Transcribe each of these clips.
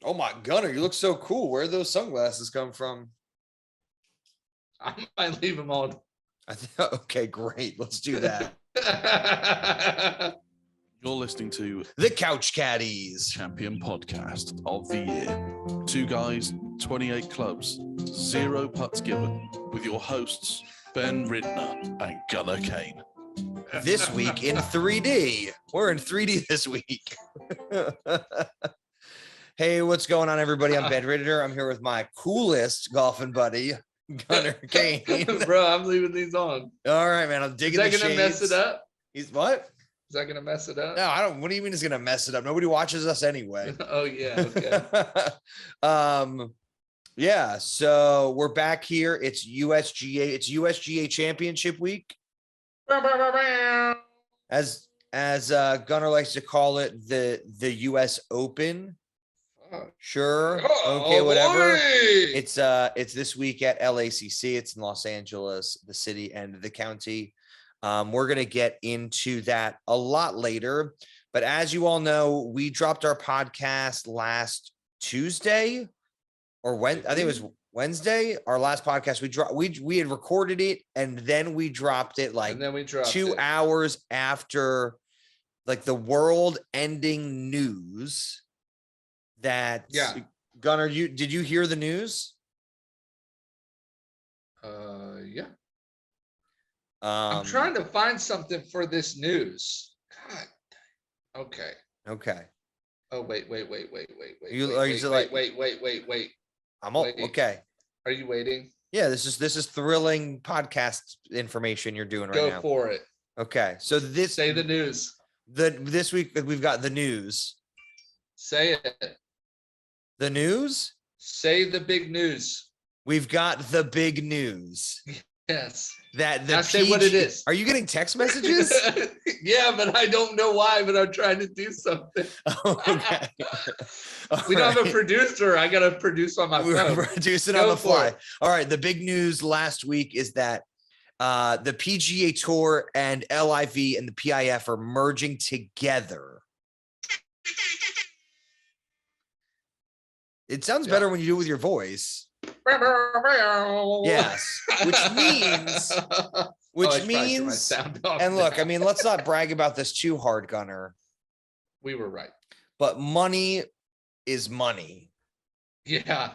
Oh my Gunner, you look so cool. Where those sunglasses come from? I might leave them on. Okay, great. Let's do that. You're listening to The Couch Caddies. Champion Podcast of the Year. 2 guys, 28 clubs, 0 putts given, with your hosts, Ben Ridner and Gunnar Kane. This week in 3D. We're in 3D this week. Hey, what's going on, everybody? I'm Ben Ridder. I'm here with my coolest golfing buddy, Gunnar Kane. Bro, I'm leaving these on. All right, man. I'm digging the shades. Is that going to mess it up? He's what? Is that going to mess it up? No, I don't. What do you mean it's going to mess it up? Nobody watches us anyway. Oh, yeah. Okay. Yeah. So we're back here. It's USGA. It's USGA Championship Week. As Gunnar likes to call it, the US Open. Sure. Okay, whatever. Boy. It's this week at LACC. It's in Los Angeles, the city and the county. We're going to get into that a lot later. But as you all know, we dropped our podcast last Tuesday or when I think it was Wednesday. Our last podcast we had recorded it and then we dropped it like 2 hours after like the world ending news that Gunnar, did you hear the news? Yeah. I'm trying to find something for this news. God. Okay. Oh, wait. Wait. I'm all okay. Are you waiting? Yeah, this is thrilling podcast information you're doing right now. Go for it. Okay. So say the news. This week we've got the news. Say it. The news? Say the big news. We've got the big news. Yes. Say what it is. Are you getting text messages? Yeah, but I don't know why, but I'm trying to do something. Okay. We don't have a producer. I got to produce on my phone. We're producing on the fly. All right. The big news last week is that the PGA Tour and LIV and the PIF are merging together. It sounds better when you do it with your voice. Yes, which means, and look, I mean, let's not brag about this too hard, Gunnar. We were right. But money is money. Yeah.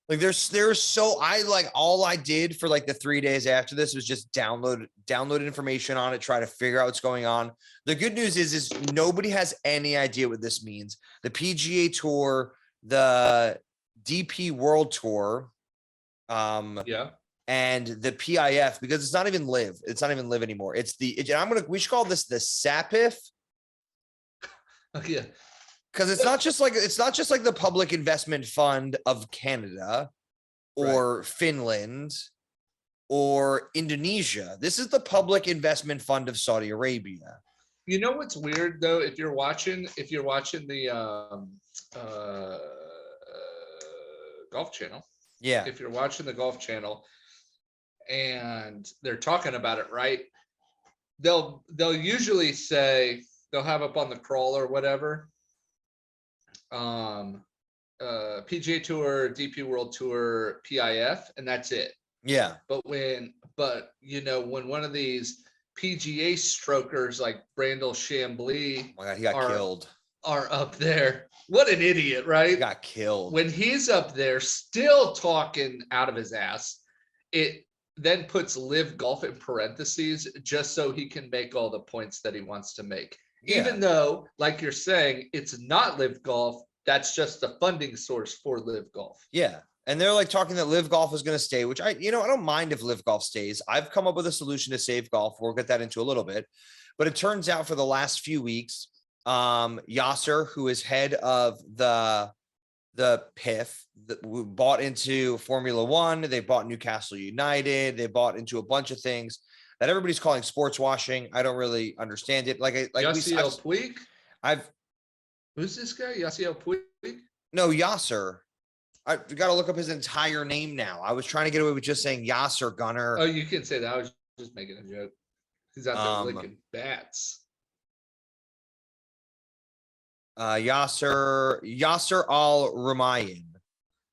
Like there's so all I did for like the 3 days after this was just download information on it, try to figure out what's going on. The good news is nobody has any idea what this means. The PGA Tour, the DP World Tour, and the PIF, because it's not even LIV. It's not even LIV anymore. We should call this the SAPIF. Yeah. Because it's not just like the Public Investment Fund of Canada or Finland or Indonesia. This is the Public Investment Fund of Saudi Arabia. You know what's weird though? If you're watching the Golf Channel, yeah. If you're watching the Golf Channel and they're talking about it, right? They'll usually say they'll have up on the crawl or whatever. PGA Tour, DP World Tour, PIF, and that's it. Yeah. But when one of these PGA strokers like Brandel Chambly, oh my God, he got killed. Are up there. What an idiot, right? He got killed. When he's up there still talking out of his ass, it then puts LIV Golf in parentheses just so he can make all the points that he wants to make. Yeah. Even though, like you're saying, it's not LIV Golf, that's just the funding source for LIV Golf. Yeah. And they're like talking that LIV Golf is going to stay, which I don't mind if LIV Golf stays. I've come up with a solution to save golf. We'll get that into a little bit. But it turns out for the last few weeks, Yasser, who is head of the PIF, who bought into Formula One, they bought Newcastle United, they bought into a bunch of things that everybody's calling sports washing. I don't really understand it. Yasiel Puig? Who's this guy? Yasiel Puig? No, Yasser. I got to look up his entire name now. I was trying to get away with just saying Yasser, Gunnar. Oh, you can say that. I was just making a joke. He's out there licking bats. Yasser Al Rumayyan.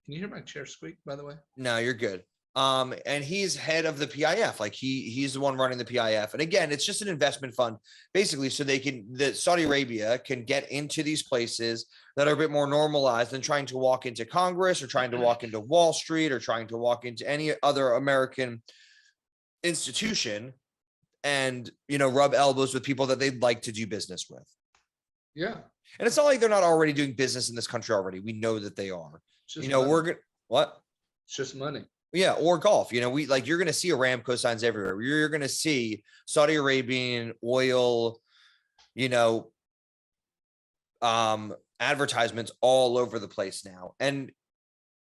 Can you hear my chair squeak, by the way? No, you're good. And he's head of the PIF. Like he's the one running the PIF. And again, it's just an investment fund, basically, so that Saudi Arabia can get into these places that are a bit more normalized than trying to walk into Congress or trying to walk into Wall Street or trying to walk into any other American institution and, rub elbows with people that they'd like to do business with. Yeah. And it's not like they're not already doing business in this country already. We know that they are. We're good. What? It's just money. Yeah, or golf. You're going to see Aramco signs everywhere. You're going to see Saudi Arabian oil, advertisements all over the place now. And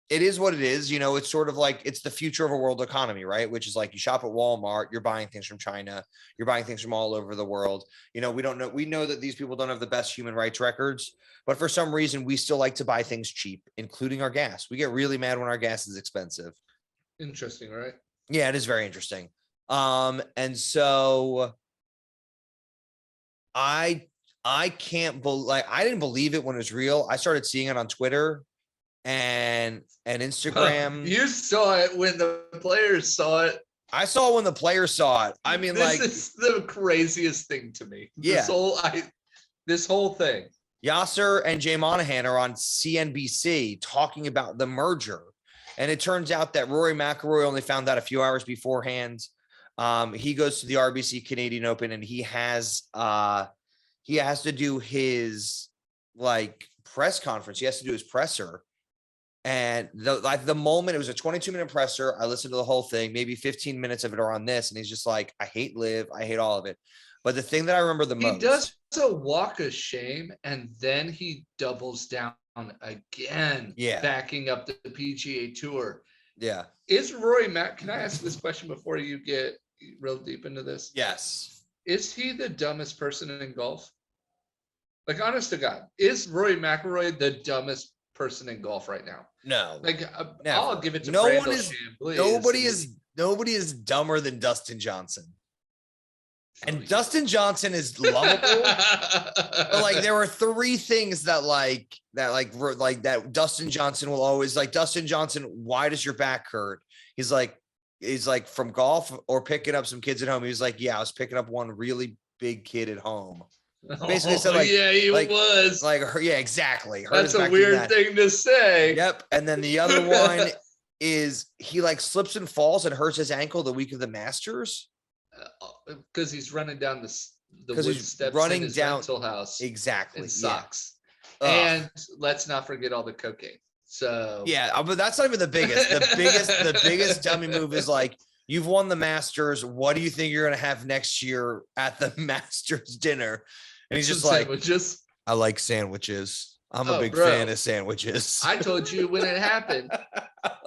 it is what it is. It's sort of like it's the future of a world economy, right? Which is like you shop at Walmart, you're buying things from China, you're buying things from all over the world. We know that these people don't have the best human rights records, but for some reason, we still like to buy things cheap, including our gas. We get really mad when our gas is expensive. Interesting, right? Yeah, it is very interesting. And so I can't believe, I didn't believe it when it was real. I started seeing it on Twitter and Instagram. You saw it when the players saw it. I saw it when the players saw it. I mean, this is the craziest thing to me. Yeah. This whole thing. Yasser and Jay Monahan are on CNBC talking about the merger. And it turns out that Rory McIlroy only found out a few hours beforehand. He goes to the RBC Canadian Open and he has to do his press conference. He has to do his presser. And the moment, it was a 22-minute presser. I listened to the whole thing, maybe 15 minutes of it are on this. And he's just like, I hate LIV. I hate all of it. But the thing that I remember the most. He does a walk of shame and then he doubles down again, backing up the PGA Tour. Yeah. Is Rory can I ask this question before you get real deep into this? Yes. Is he the dumbest person in golf? Honest to God, is Rory McIlroy the dumbest person in golf right now? No. I'll give it to Brandel Chamblee. Nobody is dumber than Dustin Johnson. And Dustin Johnson is lovable. But there were three things that Dustin Johnson will always Dustin Johnson, why does your back hurt? He's like from golf or picking up some kids at home. He was like, yeah, I was picking up one really big kid at home. Basically said yeah, he was yeah, exactly. That's a weird thing to say. Yep. And then the other one is he slips and falls and hurts his ankle the week of the Masters. Because he's running down the wood steps in his rental house. Exactly. In socks. Yeah. And let's not forget all the cocaine. So yeah, but that's not even the biggest. The biggest dummy move is you've won the Masters. What do you think you're gonna have next year at the Masters dinner? And he's just sandwiches. I like sandwiches. I'm a big fan of sandwiches. I told you when it happened.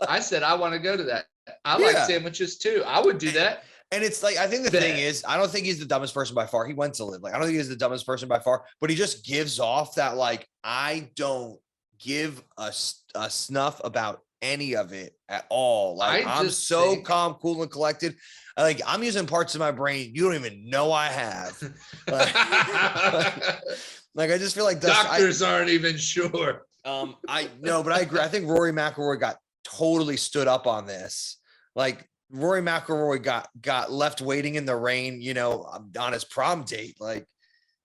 I said I want to go to that. I like sandwiches too. I would do that. And it's I think the thing is, I don't think he's the dumbest person by far. He went to LIV. I don't think he's the dumbest person by far, but he just gives off that I don't give a snuff about any of it at all. I'm so calm, cool, and collected. I'm using parts of my brain you don't even know I have. I just feel like doctors aren't even sure. I know, but I agree. I think Rory McIlroy got totally stood up on this. Rory McIlroy got left waiting in the rain, on his prom date.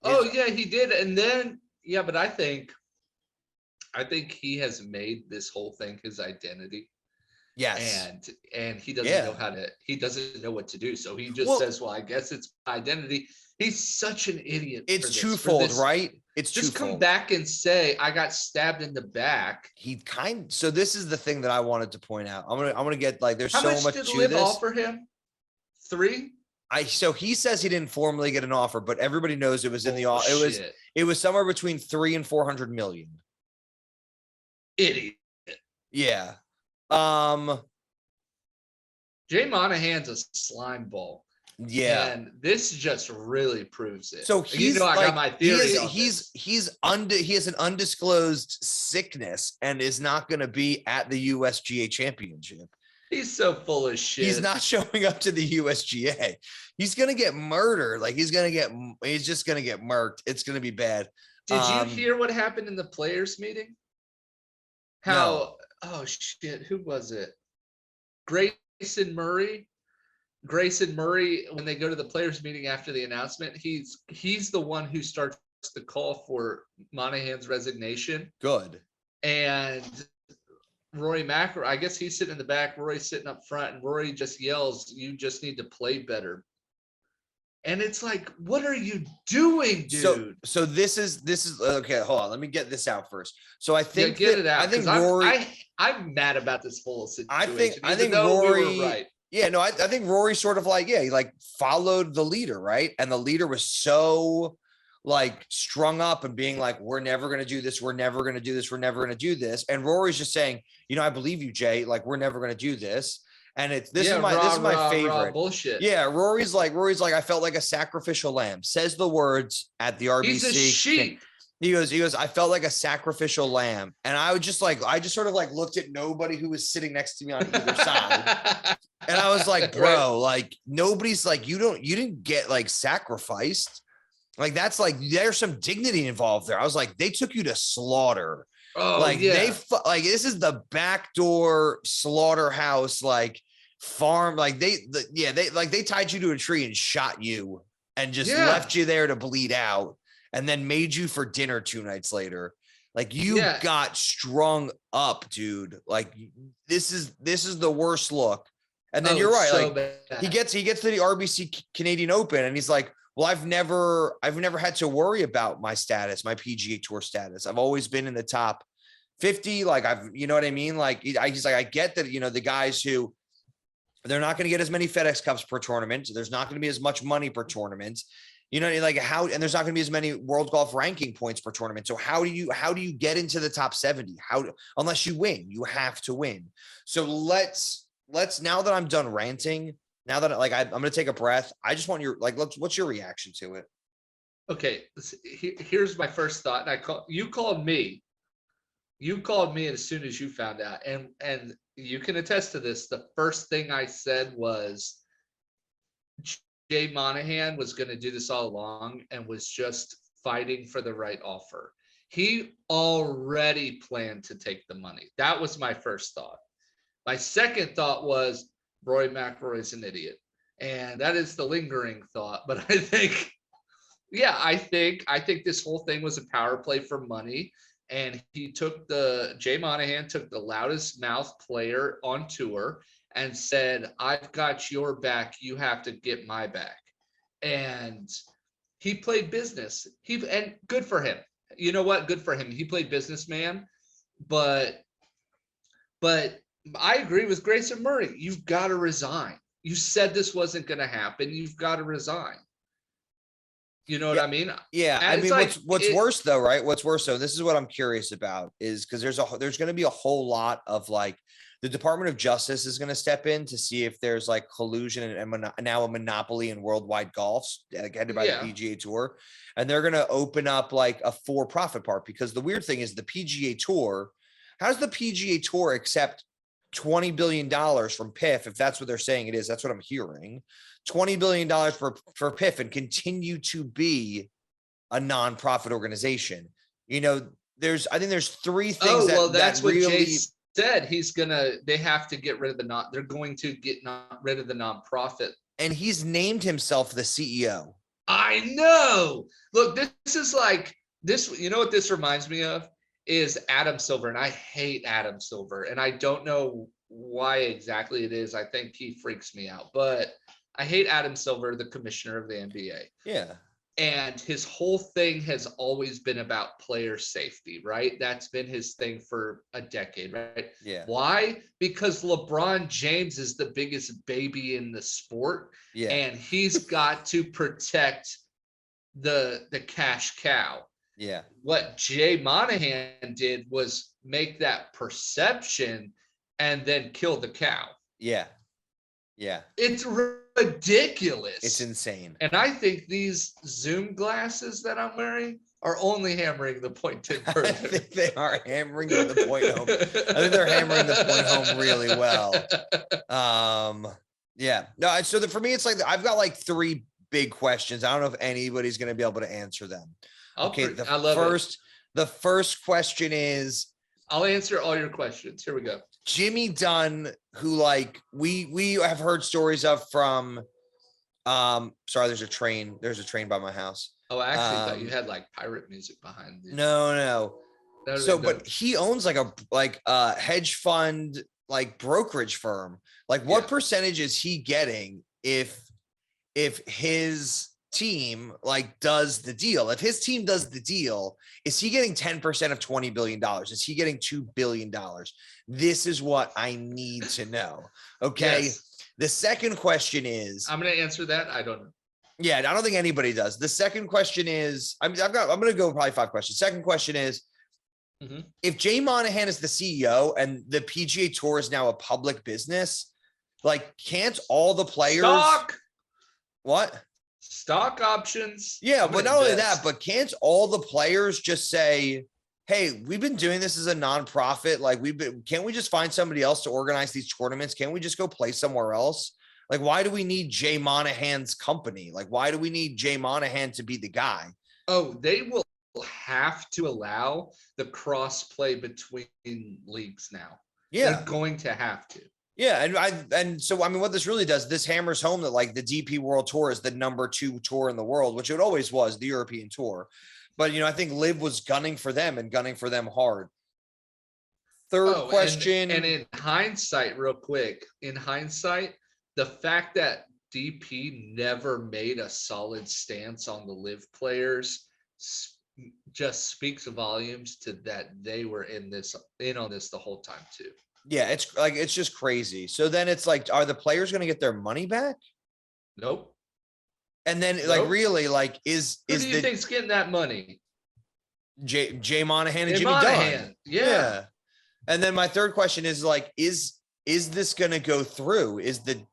Yeah, he did. And then, but I think he has made this whole thing his identity. Yes. And he doesn't he doesn't know what to do. So he just says, well, I guess it's identity. He's such an idiot. It's twofold, right? It's just twofold. Come back and say, I got stabbed in the back. So this is the thing that I wanted to point out. I'm gonna get there's How so much did to LIV this. offer him? 3? So he says he didn't formally get an offer, but everybody knows it was in the it was somewhere between 300 and 400 million. Idiot. Yeah. Jay Monahan's a slime ball. Yeah. And this just really proves it. So I got my theory. He has an undisclosed sickness and is not going to be at the USGA championship. He's so full of shit. He's not showing up to the USGA. He's going to get murdered. He's just going to get murked. It's going to be bad. Did you hear what happened in the players meeting? No. Oh shit, who was it? Grayson Murray. Grayson Murray, when they go to the players meeting after the announcement, he's the one who starts the call for Monahan's resignation. Good. And Rory McIlroy, I guess he's sitting in the back, Rory's sitting up front, and Rory just yells, "You just need to play better." And it's like, what are you doing, dude? So this is okay. Hold on, let me get this out first. So I think get it out. I think Rory. I'm mad about this whole situation. I think Rory. We were right. Yeah, no, I think Rory sort of like, he like followed the leader, right? And the leader was so like strung up and being like, we're never going to do this. We're never going to do this. We're never going to do this. And Rory's just saying, I believe you, Jay. Like, we're never going to do this. And this is my favorite. Bullshit. Yeah. Rory's like, I felt like a sacrificial lamb. Says the words at the RBC. He's a sheep. He goes, I felt like a sacrificial lamb. And I just sort of like looked at nobody who was sitting next to me on either side. And I was like, bro, like nobody's like, you didn't get like sacrificed. Like, that's like, there's some dignity involved there. I was like, they took you to slaughter. Oh, like yeah. This is the backdoor slaughterhouse, like farm. Like they tied you to a tree and shot you and just left you there to bleed out. And then made you for dinner 2 nights later. Like you got strung up, dude. Like this is the worst look. And then you're right. So like bad. he gets to the RBC Canadian Open and he's like, well, I've never had to worry about my status, my PGA Tour status. I've always been in the top 50. Like you know what I mean? Like he's like, I get that, the guys who they're not going to get as many FedEx Cups per tournament. There's not going to be as much money per tournament. Like how, and there's not going to be as many world golf ranking points per tournament. So how do you get into the top 70? Unless you win, you have to win. So let's, now that I'm done ranting, now that I'm going to take a breath. I just want what's your reaction to it? Okay. Here's my first thought. And you called me as soon as you found out. And you can attest to this. The first thing I said was, Jay Monahan was going to do this all along and was just fighting for the right offer. He already planned to take the money. That was my first thought. My second thought was Rory McIlroy is an idiot. And that is the lingering thought. But I think this whole thing was a power play for money. And Jay Monahan took the loudest mouth player on tour and said, I've got your back. You have to get my back. And he played business. And good for him. You know what? Good for him. He played businessman. But I agree with Grayson Murray. You've got to resign. You said this wasn't going to happen. You've got to resign. You know what I mean? Yeah. And I mean, what's worse though, right? What's worse though, this is what I'm curious about is because there's going to be a whole lot of like, the Department of Justice is going to step in to see if there's like collusion and now a monopoly in worldwide golf, like headed by the PGA Tour. And they're going to open up like a for-profit part because the weird thing is the PGA Tour, how does the PGA Tour accept $20 billion from PIF, if that's what they're saying it is? That's what I'm hearing. $20 billion for PIF and continue to be a nonprofit organization. I think there's 3 things that's what really... Jay said. They have to get rid of they're going to get rid of the nonprofit. And he's named himself the CEO. I know. Look, this is like this. You know what this reminds me of is Adam Silver. And I hate Adam Silver. And I don't know why exactly it is. I think he freaks me out. But I hate Adam Silver, the commissioner of the NBA. Yeah. And his whole thing has always been about player safety, right? That's been his thing for a decade, right? Yeah. Why? Because LeBron James is the biggest baby in the sport. Yeah. And he's got to protect the cash cow. Yeah. What Jay Monahan did was make that perception and then kill the cow. Yeah. Yeah. It's ridiculous. It's insane. And I think these Zoom glasses that I'm wearing are only hammering the point in further. I think they are hammering the point home. I think they're hammering the point home really well. Yeah. No, so for me, it's like I've got like 3 big questions. I don't know if anybody's going to be able to answer them. Okay, I love it. the first question is I'll answer all your questions. Here we go. Jimmy Dunn, who like we have heard stories of from sorry, there's a train by my house. Oh, I actually thought you had like pirate music behind you. No. No, So, no. but he owns like a hedge fund, like brokerage firm. Like what Yeah. percentage is he getting if his team like does the deal? If his team does the deal, is he getting 10% of $20 billion? Is he getting $2 billion? This is what I need to know. Okay. Yes. The second question is, I'm going to answer that. I don't know. yeah, I don't think anybody does. The second question is, I'm going to go probably 5 questions. Second question is, if Jay Monahan is the CEO and the PGA Tour is now a public business, like can't all the players stock options? Yeah, but not only that, but can't all the players just say, hey, we've been doing this as a nonprofit. Like can't we just find somebody else to organize these tournaments? Can't we just go play somewhere else? Like, why do we need Jay Monahan's company? Like, why do we need Jay Monahan to be the guy? Oh, they will have to allow the cross play between leagues now. Yeah. They're going to have to. Yeah. And so, I mean, what this really does, this hammers home that like the DP World Tour is the number 2 tour in the world, which it always was, the European Tour. But, I think LIV was gunning for them and gunning for them hard. Third question. And in hindsight, real quick, the fact that DP never made a solid stance on the LIV players just speaks volumes to that they were in on this the whole time too. Yeah, it's just crazy. So then it's like, are the players going to get their money back? Nope. And then like really like who do you think's getting that money? Jay Monahan and Jimmy Dunn. Yeah. And then my third question is like, is this going to go through? Is the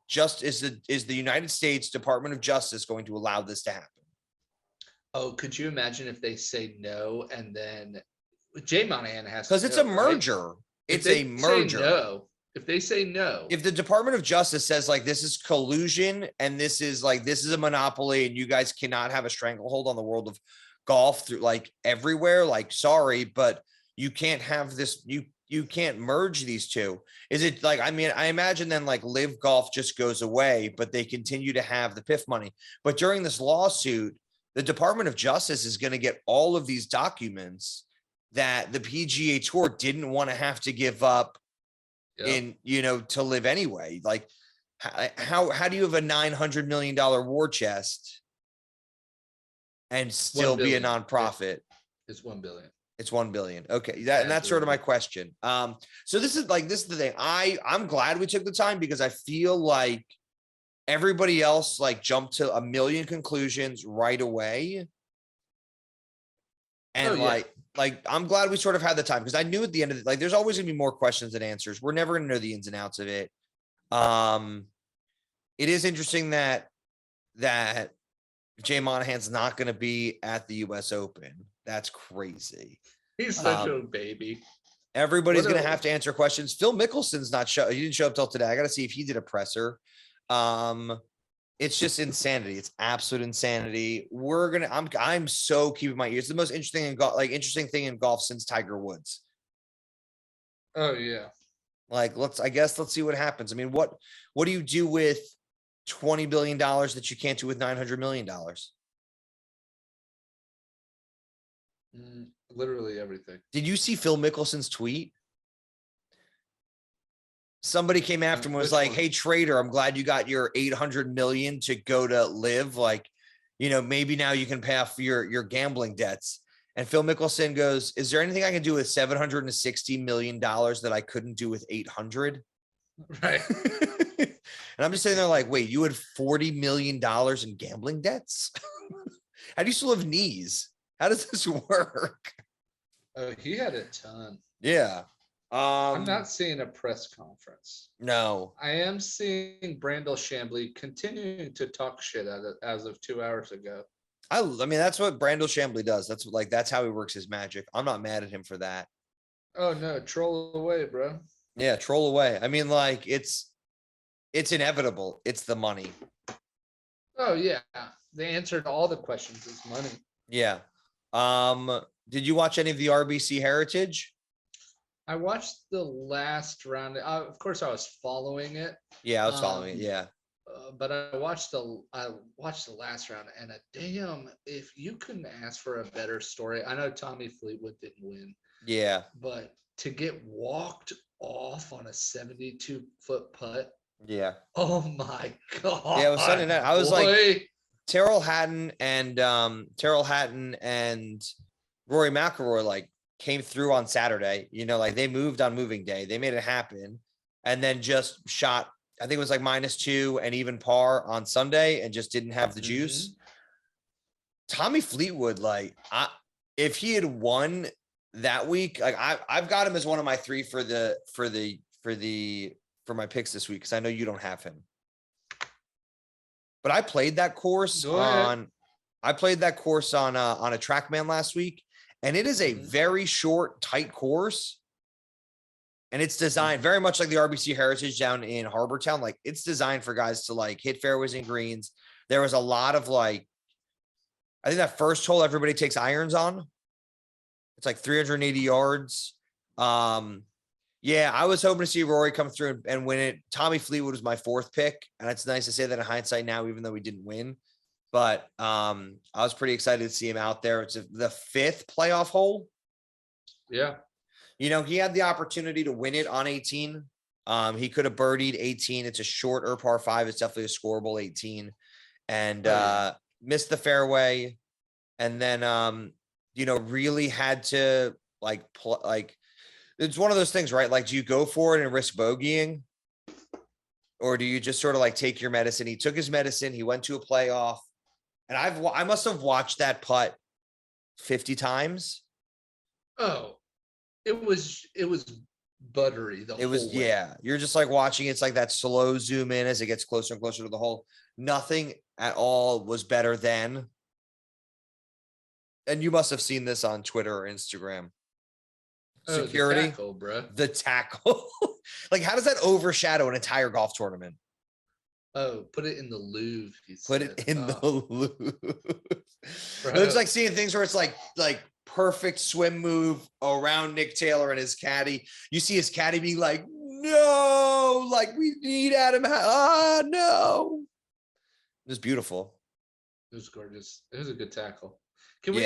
United States Department of Justice going to allow this to happen? Oh, could you imagine if they say no and then Jay Monahan has to? Because it's a merger. Right? It's a merger. No. If they say no, if the Department of Justice says like this is collusion and this is a monopoly and you guys cannot have a stranglehold on the world of golf through like everywhere, like sorry, but you can't have this. You can't merge these two. Is it like, I mean, I imagine then like LIV Golf just goes away, but they continue to have the PIF money. But during this lawsuit, the Department of Justice is going to get all of these documents that the PGA Tour didn't want to have to give up to LIV anyway. Like how do you have a $900 million war chest and still be a nonprofit? It's 1 billion. It's 1 billion. Okay. And that's sort of my question. So this is the thing. I'm glad we took the time because I feel like everybody else like jumped to a million conclusions right away. And like, I'm glad we sort of had the time because I knew at the end of it, like, there's always gonna be more questions than answers. We're never gonna know the ins and outs of it. It is interesting that Jay Monahan's not going to be at the US Open. That's crazy. He's such a baby. Everybody's going to have to answer questions. Phil Mickelson's he didn't show up till today. I got to see if he did a presser. It's just insanity. It's absolute insanity. I'm so keeping my ears. It's the most interesting thing in golf since Tiger Woods. Oh yeah. Like, let's see what happens. I mean, what do you do with $20 billion that you can't do with $900 million? Literally everything. Did you see Phil Mickelson's tweet? Somebody came after him and was like, hey, trader, I'm glad you got your 800 million to go to LIV. Like, maybe now you can pay off your gambling debts. And Phil Mickelson goes, is there anything I can do with $760 million that I couldn't do with 800? Right. And I'm just sitting there like, wait, you had $40 million in gambling debts? How do you still have knees? How does this work? Oh, he had a ton. Yeah. I'm not seeing a press conference. No. I am seeing Brandel Chambly continuing to talk shit as of 2 hours ago. I mean, that's what Brandel Chambly does. That's how he works his magic. I'm not mad at him for that. Oh no, troll away, bro. Yeah, troll away. I mean, like it's inevitable. It's the money. Oh yeah. The answer to all the questions is money. Yeah. Did you watch any of the RBC Heritage? I watched the last round. Of course, I was following it. Yeah, I was following it. Yeah. But I watched the last round, and damn, if you couldn't ask for a better story. I know Tommy Fleetwood didn't win, Yeah. but to get walked off on a 72-foot putt. Yeah. Oh my god. Yeah, it was Sunday night. I was like, boy. Terrell Hatton and Rory McIlroy like came through on Saturday. You know, like they moved on moving day. They made it happen, and then just shot. I think it was like -2 and even par on Sunday, and just didn't have the juice. Tommy Fleetwood, like, if he had won that week, like I've got him as one of my 3 for my picks this week because I know you don't have him. But I played that course on a TrackMan last week, and it is a very short, tight course. And it's designed very much like the RBC Heritage down in Harbortown. Like it's designed for guys to like hit fairways and greens. There was a lot of like, I think that first hole everybody takes irons on. It's like 380 yards. Yeah, I was hoping to see Rory come through and win it. Tommy Fleetwood was my 4th pick, and it's nice to say that in hindsight now, even though we didn't win. But I was pretty excited to see him out there. It's the 5th playoff hole. Yeah. You know, he had the opportunity to win it on 18. He could have birdied 18. It's a shorter par 5. It's definitely a scoreable 18. And missed the fairway. And then, you know, really had to like it's one of those things, right? Like, do you go for it and risk bogeying? Or do you just sort of like take your medicine? He took his medicine. He went to a playoff. And I must have watched that putt 50 times. Oh, it was buttery. It was, yeah. You're just like watching. It's like that slow zoom in as it gets closer and closer to the hole. Nothing at all was better than. And you must have seen this on Twitter or Instagram. Security, the tackle, bro. The tackle. Like, how does that overshadow an entire golf tournament? Oh, put it in the Louvre. Put it in the Louvre. It's like seeing things where it's like perfect swim move around Nick Taylor and his caddy. You see his caddy being like, no, like we need Adam. No. It was beautiful. It was gorgeous. It was a good tackle. Can we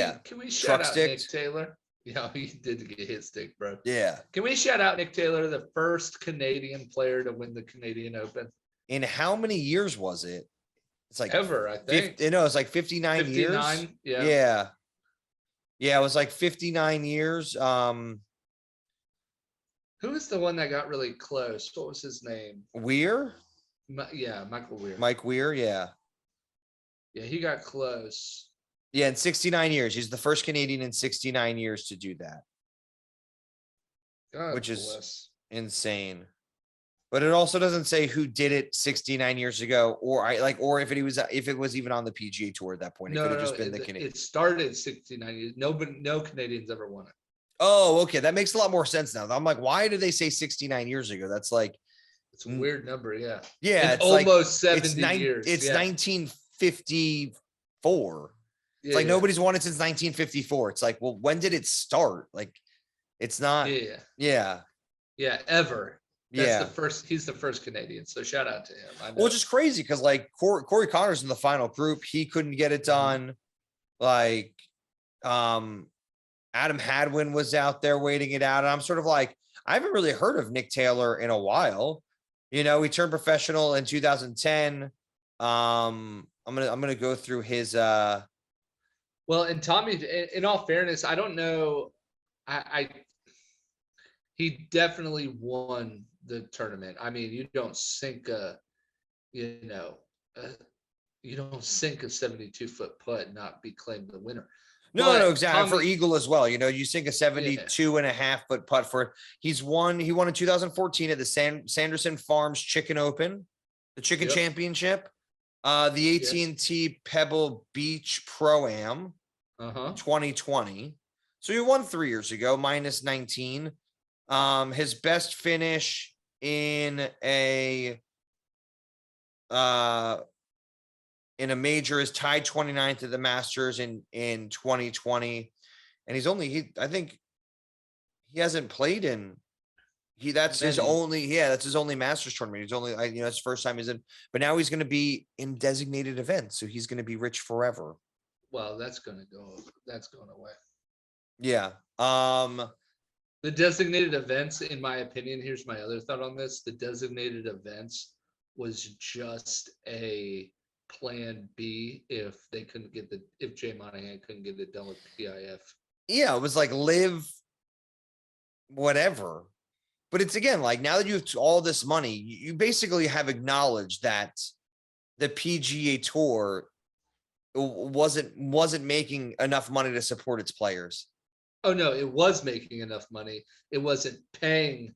shout out Nick Taylor? Yeah, he did get hit stick, bro. Yeah. Can we shout out Nick Taylor, the first Canadian player to win the Canadian Open? In how many years was it? It's like ever, I think. It's like 59 years. Yeah. Yeah, it was like 59 years. Who was the one that got really close? What was his name? Weir? Yeah, Michael Weir. Mike Weir, yeah. Yeah, he got close. Yeah, in 69 years. He's the first Canadian in 69 years to do that. God which bless. Is insane. But it also doesn't say who did it 69 years ago, or if it was even on the PGA Tour at that point. It could have just been the Canadian. It started 69 years. No Canadians ever won it. Oh, okay. That makes a lot more sense now. I'm like, why did they say 69 years ago? That's like, it's a weird number. Yeah. Yeah. It's almost like, 70 years. It's 1954. It's like nobody's won it since 1954. It's like, well, when did it start? Like, it's not. Yeah. Ever. That's he's the first Canadian. So shout out to him. Well, just crazy because like Corey Connors in the final group, he couldn't get it done. Like, Adam Hadwin was out there waiting it out. And I'm sort of like, I haven't really heard of Nick Taylor in a while. You know, he turned professional in 2010. I'm gonna go through his Well, and Tommy, in all fairness, I don't know. He definitely won the tournament. I mean, you don't sink a 72-foot putt and not be claimed the winner. No, exactly. For Eagle as well. You know, you sink a 72.5-foot putt for it. He won in 2014 at the Sanderson Farms Chicken Open, the Chicken Championship. The AT&T Pebble Beach Pro-Am 2020. So he won 3 years ago, -19. His best finish in a major is tied 29th at the Masters in 2020. and I think he hasn't played in. That's his only Masters tournament. He's only, it's the first time he's in, but now he's going to be in designated events. So he's going to be rich forever. Well, that's going away. Yeah. The designated events, in my opinion, here's my other thought on this. The designated events was just a plan B if Jay Monahan couldn't get it done with PIF. Yeah. It was like LIV whatever. But it's again, like now that you have all this money, you basically have acknowledged that the PGA Tour wasn't making enough money to support its players. Oh no, it was making enough money. It wasn't paying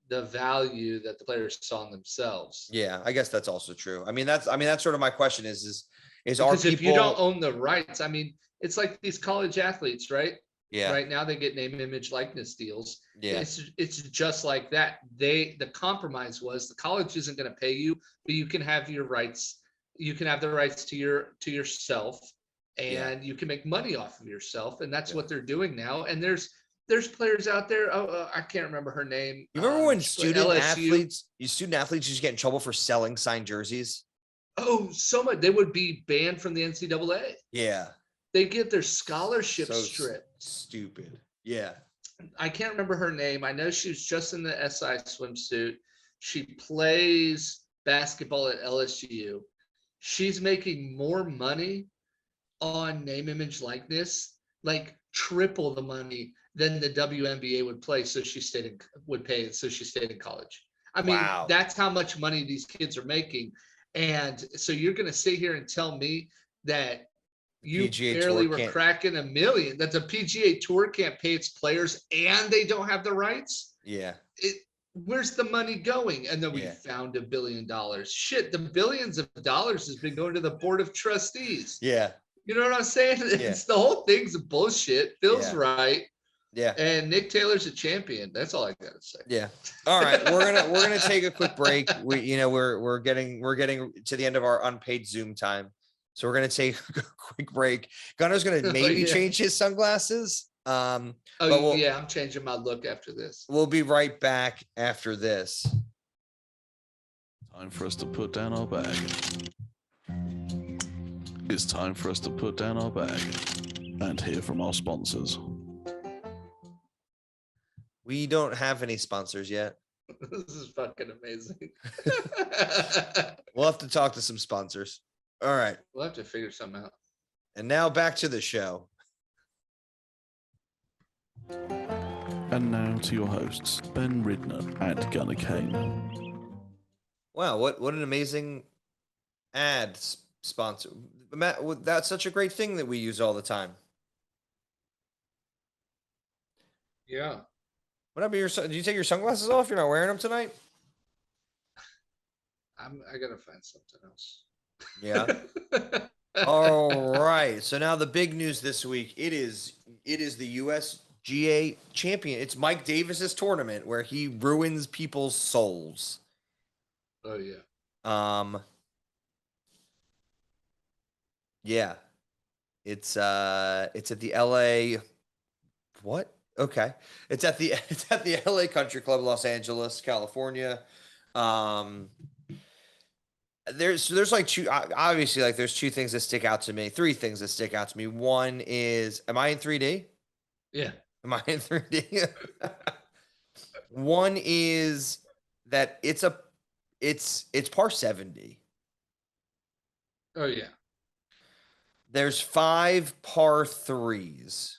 the value that the players saw in themselves. Yeah, I guess that's also true. I mean, that's sort of my question is because if you don't own the rights, I mean, it's like these college athletes, right? Yeah. Right now they get name, image, likeness deals. Yeah. It's just like that. The compromise was the college isn't going to pay you, but you can have your rights. You can have the rights to yourself, and you can make money off of yourself. And that's what they're doing now. And there's players out there. I can't remember her name. You remember when student athletes used to get in trouble for selling signed jerseys? Oh, so much. They would be banned from the NCAA. Yeah. They get their scholarship stripped. Stupid. Yeah. I can't remember her name. I know she was just in the SI swimsuit. She plays basketball at LSU. She's making more money on name, image, likeness, like triple the money than the WNBA would play. So she stayed in college. I mean, That's how much money these kids are making. And so you're going to sit here and tell me that you PGA barely were cracking $1 million, that the PGA Tour can't pay its players and they don't have the rights? Yeah. Where's the money going? And then we found $1 billion. Shit, the billions of dollars has been going to the board of trustees. Yeah. You know what I'm saying? It's the whole thing's bullshit. Feels right. Yeah. And Nick Taylor's a champion. That's all I gotta say. Yeah. All right. We're gonna take a quick break. We're getting to the end of our unpaid Zoom time. So we're going to take a quick break. Gunner's going to maybe change his sunglasses. I'm changing my look after this. We'll be right back after this. Time for us to put down our bag. It's time for us to put down our bag and hear from our sponsors. We don't have any sponsors yet. This is fucking amazing. We'll have to talk to some sponsors. All right. We'll have to figure something out. And now back to the show. And now to your hosts, Ben Ridner and Gunnar Kane. Wow, what an amazing ad sponsor. Matt, that's such a great thing that we use all the time. Yeah. What happened to did you take your sunglasses off? You're not wearing them tonight? I gotta find something else. Yeah. All right. So now the big news this week, it is the USGA champion. It's Mike Davis's tournament where he ruins people's souls. Oh yeah. Yeah. It's at the LA. What? Okay. It's at the LA Country Club, Los Angeles, California. There's like two, obviously, like there's two things that stick out to me, three things that stick out to me. One is, am I in 3D? Yeah. Am I in 3D? One is that it's par 70. Oh yeah. There's 5 par 3s.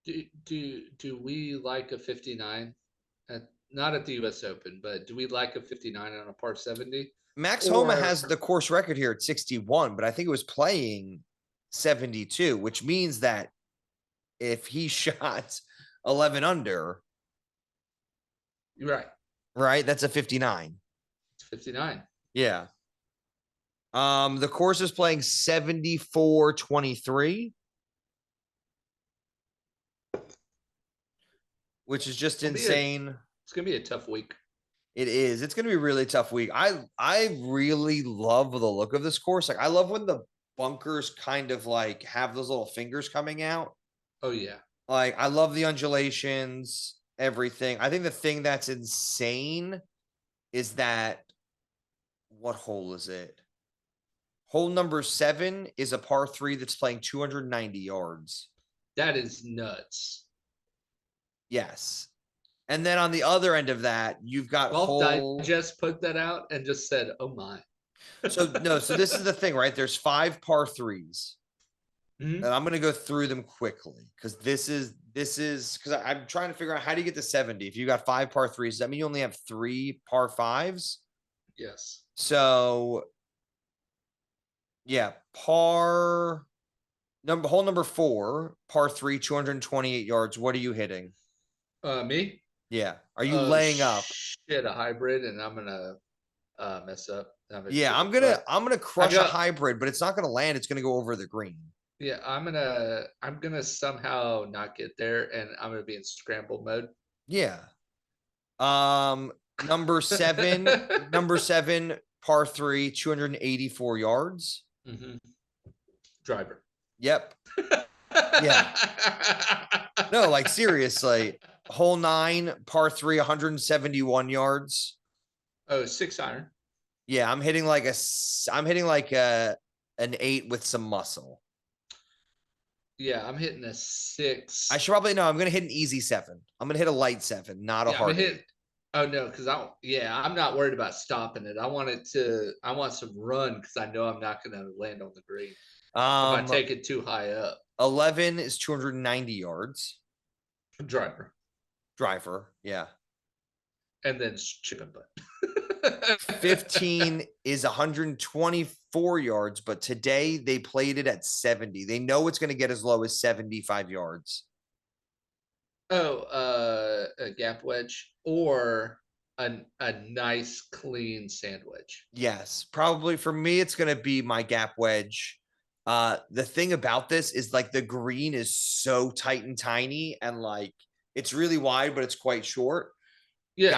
Do we like a 59 not at the US Open, but do we like a 59 on a par 70? Max Homa has the course record here at 61, but I think it was playing 72, which means that if he shot 11 under, you're right, that's a 59. It's 59. Yeah. The course is playing 74-23, which is just insane. It's gonna be a tough week. It is. It's going to be a really tough week. I really love the look of this course. Like I love when the bunkers kind of like have those little fingers coming out. Oh yeah. Like, I love the undulations, everything. I think the thing that's insane is that what hole is it? Hole number 7 is a par 3 that's playing 290 yards. That is nuts. Yes. And then on the other end of that, you've got Golf hole. Digest put that out and just said, "Oh my." So no, so this is the thing, right? There's 5 par 3s. Mhm. And I'm gonna go through them quickly because this is because I'm trying to figure out how do you get to 70. If you got 5 par 3s, does that mean you only have 3 par 5s? Yes. So yeah, hole number 4, par 3, 228 yards. What are you hitting? Me? Yeah. Are you laying up? Shit, a hybrid, and I'm gonna mess up. Have a Yeah, chip I'm and gonna putt. crush a got- hybrid, but it's not gonna land. It's gonna go over the green. Yeah, I'm gonna somehow not get there, and I'm gonna be in scramble mode. Yeah. Number 7, number 7, par 3, 284 yards. Mhm. Driver. Yep. Yeah. No, like seriously. Hole 9, par 3, 171 yards. Oh, 6-iron. Yeah, I'm hitting like an 8 with some muscle. Yeah, I'm hitting a 6. I should probably know. I'm gonna hit an easy 7. I'm gonna hit a light 7, not a Yeah, I'm gonna hard 8. hit. Oh no, because I'm not worried about stopping it. I want some run because I know I'm not gonna land on the green if I take it too high up. 11 is 290 yards. Driver. Driver, yeah. And then chip and putt. 15 is 124 yards, but today they played it at 70. They know it's going to get as low as 75 yards. Oh, a gap wedge or a nice clean sand wedge. Yes, probably for me, it's going to be my gap wedge. The thing about this is like the green is so tight and tiny, and like it's really wide, but it's quite short. Yeah.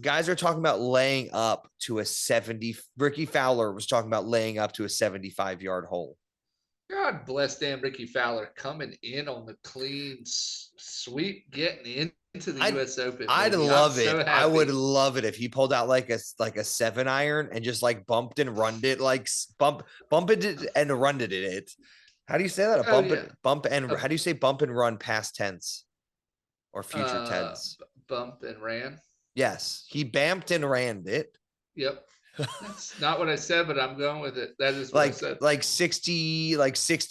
Guys are talking about laying up to a 70. Ricky Fowler was talking about laying up to a 75-yard hole. God bless damn Ricky Fowler coming in on the clean sweep, getting into the US Open. I'd baby. love I'm so it. I would happy. love it if he pulled out like a 7-iron and just like bumped and runned it, like bump it and runned it. How do you say that? A Oh, bump yeah. it, bump and how do you say bump and run past tense or future tense? Bump and ran. Yes, he bamped and ran it. Yep. That's not what I said, but I'm going with it. That is what I said. like 60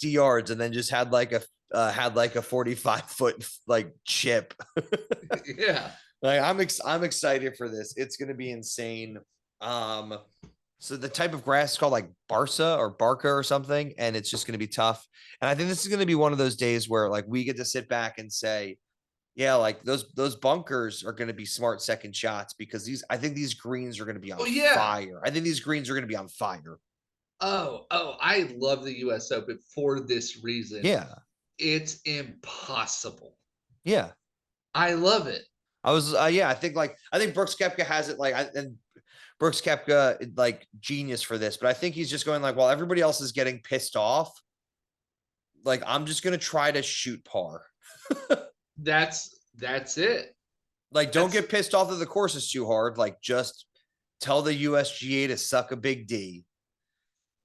yards, and then just had like a 45-foot like chip. Yeah. Like I'm excited for this. It's gonna be insane. So the type of grass is called like Barca or something, and it's just gonna be tough. And I think this is gonna be one of those days where like we get to sit back and say, yeah, like those bunkers are going to be smart second shots because I think these greens are going to be on fire. I think these greens are going to be on fire. Oh, I love the US Open for this reason. Yeah. It's impossible. Yeah. I love it. I think Brooks Koepka has it and Brooks Koepka like genius for this, but I think he's just going like, well, everybody else is getting pissed off. Like, I'm just going to try to shoot par. That's it. Like, don't get pissed off that the course is too hard. Like, just tell the USGA to suck a big D.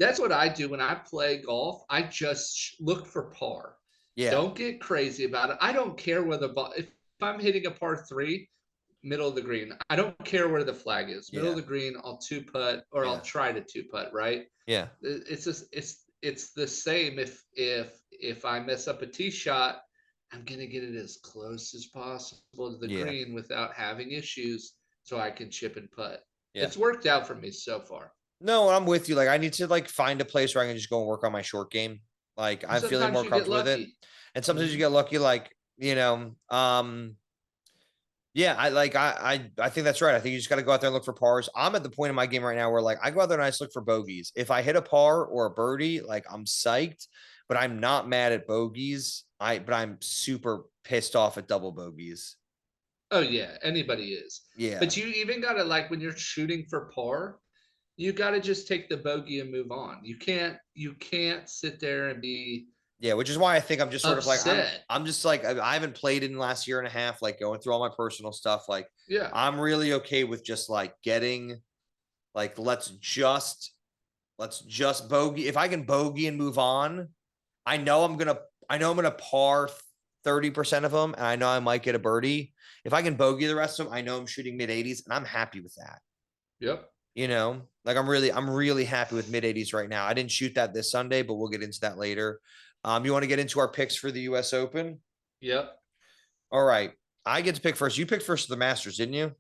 That's what I do when I play golf. I just look for par. Yeah. Don't get crazy about it. I don't care whether if I'm hitting a par 3, middle of the green, I don't care where the flag is. Middle of the green, I'll 2-putt or I'll try to 2-putt, right? Yeah. It's just it's the same if I mess up a tee shot, I'm going to get it as close as possible to the green without having issues so I can chip and putt. Yeah. It's worked out for me so far. No, I'm with you. Like, I need to like find a place where I can just go and work on my short game. Like, I'm feeling more comfortable with it. And sometimes you get lucky, like, yeah, I think that's right. I think you just got to go out there and look for pars. I'm at the point in my game right now where like I go out there and I just look for bogeys. If I hit a par or a birdie, like I'm psyched, but I'm not mad at bogeys. But I'm super pissed off at double bogeys. Oh yeah, anybody is. Yeah. But you even got to like when you're shooting for par, you got to just take the bogey and move on. You can't sit there and be Yeah, which is why I think I'm just sort of like Upset. I'm just like I haven't played in the last year and a half, like going through all my personal stuff. Like Yeah. I'm really okay with just like getting like let's just bogey. If I can bogey and move on, I know I'm gonna par 30% of them, and I know I might get a birdie. If I can bogey the rest of them, I know I'm shooting mid 80s, and I'm happy with that. Yep. You know, like I'm really happy with mid 80s right now. I didn't shoot that this Sunday, but we'll get into that later. You want to get into our picks for the US Open? Yep. All right. I get to pick first. You picked first for the Masters, didn't you?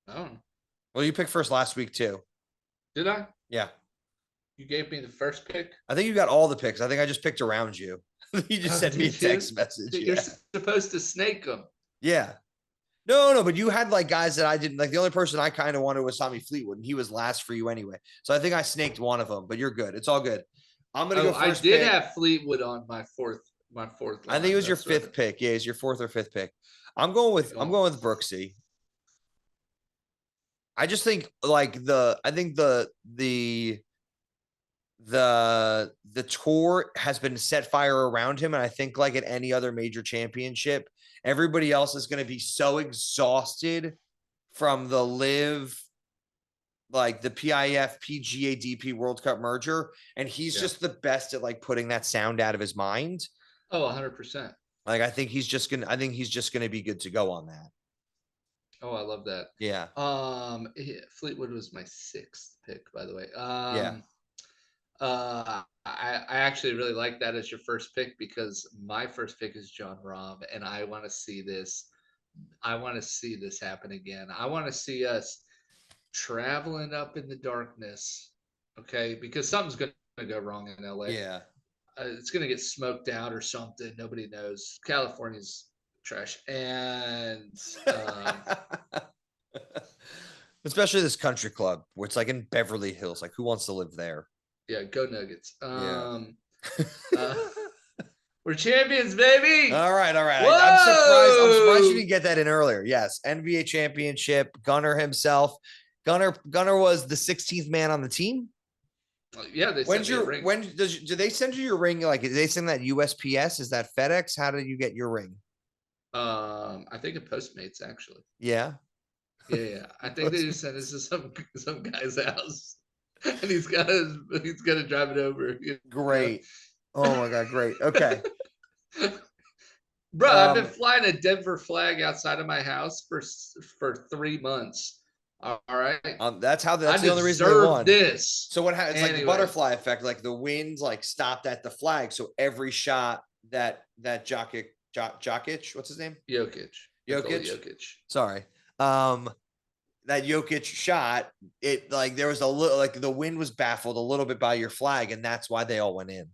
Oh, Well, you picked first last week too. did I? Yeah. You gave me the first pick. I think you got all the picks. I think I just picked around you. You just Oh, sent me a did you? text message. You're Yeah. supposed to snake them. Yeah. No, but you had like guys that I didn't like. The only person I kind of wanted was Tommy Fleetwood, and he was last for you anyway. So I think I snaked one of them, but you're good. It's all good. I'm gonna go first. I did pick. have Fleetwood on my fourth. I think it was your fifth pick. Yeah, it's your fourth or fifth pick. I'm going with Brooksy. I just think like the tour has been set fire around him, and I think like at any other major championship, everybody else is going to be so exhausted from the LIV, like the PIF PGA DP World Cup merger, and he's just the best at like putting that sound out of his mind. Oh, 100%. Like I think he's just gonna be good to go on that. Oh, I love that. Yeah. Fleetwood was my sixth pick, by the way. Yeah. I actually really like that as your first pick because my first pick is John Rahm, and I want to see this. I want to see this happen again. I want to see us traveling up in the darkness, okay? Because something's going to go wrong in LA. Yeah. It's going to get smoked out or something. Nobody knows. California's trash, and especially this country club where it's like in Beverly Hills. Like, who wants to live there? yeah, go Nuggets. Yeah. We're champions, baby. All right. Whoa! I'm surprised you didn't get that in earlier. Yes, NBA championship. Gunnar himself. Gunnar was the 16th man on the team. Yeah, they sent me a ring. Do they send you your ring? Like, did they send that USPS? Is that FedEx? How did you get your ring? I think a Postmates actually. Yeah. Yeah. I think they just sent us to some guy's house, and he's got to drive it over. Great. Oh my God, great. Okay. Bro, I've been flying a Denver flag outside of my house for 3 months. All right. That's the only reason they won. This. So what happens? Like the butterfly effect, like the winds like stopped at the flag. So every shot that Jokic, what's his name? Jokic. Sorry. That Jokic shot, it like there was a little like the wind was baffled a little bit by your flag, and that's why they all went in.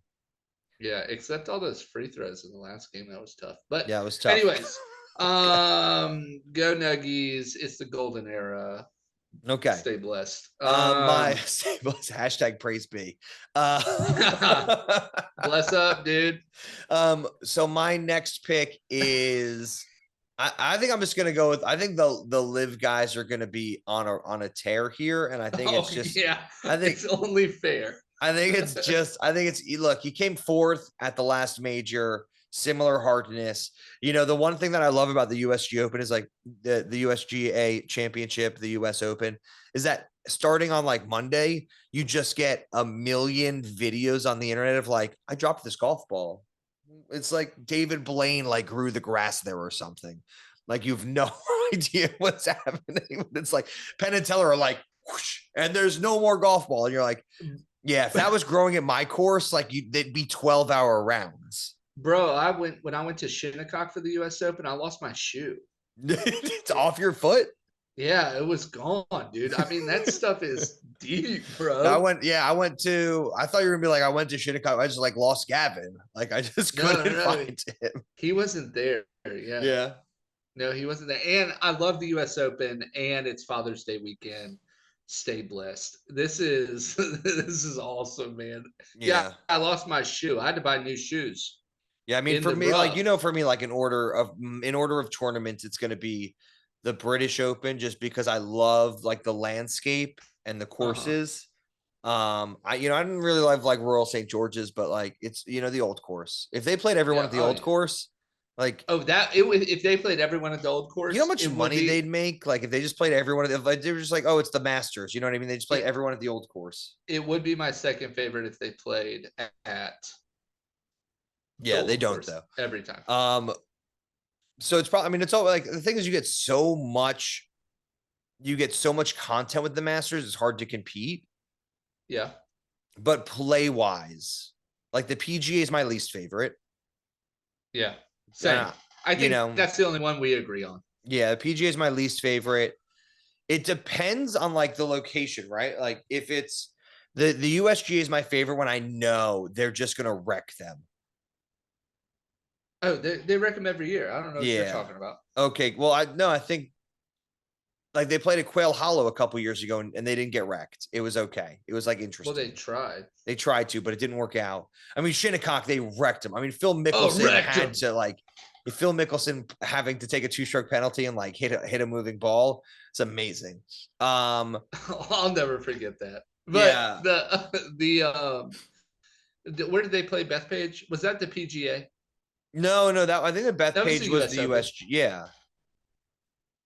Yeah, except all those free throws in the last game. That was tough. But yeah, it was tough. Anyways, go Nuggies. It's the golden era. Okay. Stay blessed. Stay blessed. Hashtag praise be. Bless up, dude. So my next pick is I think I'm just gonna go with I think the LIV guys are gonna be on a tear here, and I think it's just I think it's only fair. I think it's look, he came fourth at the last major, similar hardness. You know, the one thing that I love about the USG Open is like the USGA championship, the US Open, is that starting on like Monday, you just get a million videos on the internet of like, I dropped this golf ball. It's like David Blaine like grew the grass there or something. Like you've no idea what's happening. It's like Penn and Teller are like, whoosh, and there's no more golf ball. And you're like, yeah, if that was growing at my course, like they'd be 12-hour rounds. Bro, when I went to Shinnecock for the US Open, I lost my shoe. It's off your foot? Yeah, it was gone, dude. I mean, that stuff is deep, bro. I thought you were gonna be like, I went to Shinnecock. I just like lost Gavin. Like I just couldn't find him. He wasn't there. Yeah. Yeah. No, he wasn't there. And I love the US Open, and it's Father's Day weekend. Stay blessed. This is awesome, man. Yeah, I lost my shoe. I had to buy new shoes. Yeah, I mean, for me, like, like in order of tournaments, it's going to be the British Open, just because I love like the landscape and the courses. I didn't really love like Royal St. George's, but like it's the old course. If they played everyone Yeah, at the oh, old yeah. course, like Oh, that it would if they played everyone at the old course, you know how much it would money be they'd make? Like if they just played everyone at like they were just like, oh, it's the Masters. You know what I mean? They just played it, everyone at the old course. it would be my second favorite if they played at the Yeah, they old don't course though. every time. So it's probably, I mean, it's all like the thing is you get so much content with the Masters, it's hard to compete. Yeah. But play wise, like the PGA is my least favorite. Yeah. Same. I you think know, that's the only one we agree on. Yeah, the PGA is my least favorite. It depends on like the location, right? Like if it's the USGA is my favorite when I know they're just gonna wreck them. Oh, they wreck them every year. I don't know what you're Yeah. talking about. Okay. Well, I think like they played at Quail Hollow a couple years ago and they didn't get wrecked. It was okay. It was like Well, interesting. they tried. They tried to, but it didn't work out. I mean, Shinnecock, they wrecked him. I mean, Phil Oh, Mickelson wrecked had him. to like, if Phil Mickelson having to take a 2-stroke penalty and like hit a moving ball, it's amazing. I'll never forget that. But Yeah. where did they play Bethpage? Was that the PGA? No, that I think the That was Bethpage the was US the Open. USG. Yeah.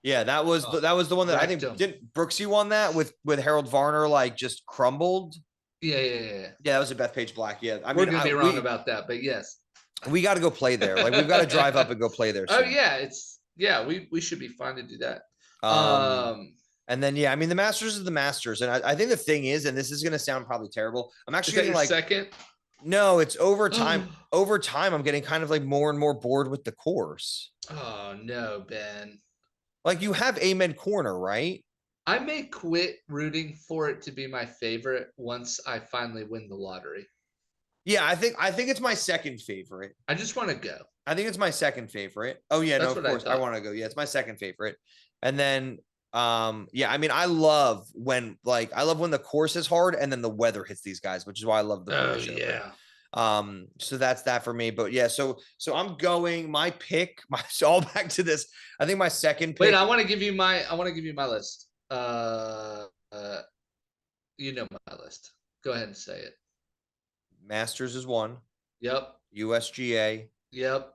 Yeah, that was Oh, the one that I wrecked think him. didn't Brooksy won that with Harold Varner like just crumbled. Yeah. Yeah, that was a Bethpage Black. Yeah, I We're mean, gonna be wrong about that, but yes. we got to go play there. Like we've got to drive up and go play there. Oh Soon. yeah, we should be fine to do that. And then I mean the Masters is the Masters, and I think the thing is, and this is going to sound probably terrible. I'm actually is that getting your like second? no, it's over time. Over time, I'm getting kind of like more and more bored with the course. Oh no, Ben. Like you have Amen Corner, right? I may quit rooting for it to be my favorite once I finally win the lottery. Yeah, I think it's my second favorite. I just want to go. I think it's my second favorite. Oh yeah, That's no, of what I course I thought. want to go. Yeah, it's my second favorite. And then yeah, I mean I love when the course is hard and then the weather hits these guys, which is why I love the Oh British Open. yeah. So that's that for me. But yeah, so I'm going my pick, so all back to this. I think my second pick. Wait, I want to give you my list. You know my list. Go ahead and say it. Masters is 1. Yep. USGA. Yep.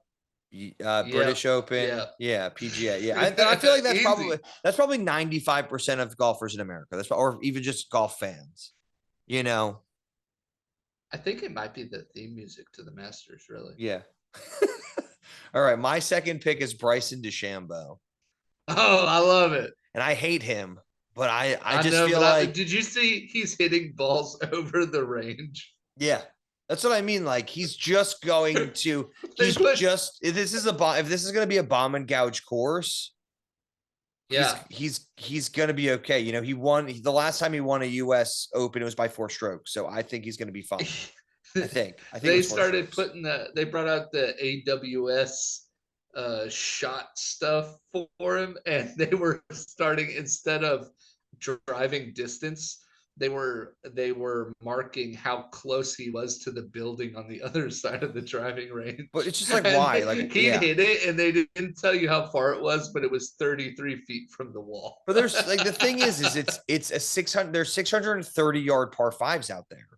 British Open. Yep. Yeah, PGA. Yeah. I feel like that's probably 95% of golfers in America. That's or even just golf fans. You know. I think it might be the theme music to the Masters, really. Yeah. All right. My second pick is Bryson DeChambeau. Oh, I love it. And I hate him, but I just know, feel like did you see he's hitting balls over the range? Yeah. That's what I mean. Like he's just going to if this is going to be a bomb and gouge course. Yeah. He's going to be okay. You know, he won the last time he won a US Open, it was by 4 strokes. So I think he's going to be fine. I think they started putting they brought out the AWS shot stuff for him, and they were starting, instead of driving distance, they were marking how close he was to the building on the other side of the driving range. But it's just like, why? Like he hit it and they didn't tell you how far it was, but it was 33 feet from the wall. But there's like the thing is it's a 600. There's 630-yard par 5s out there.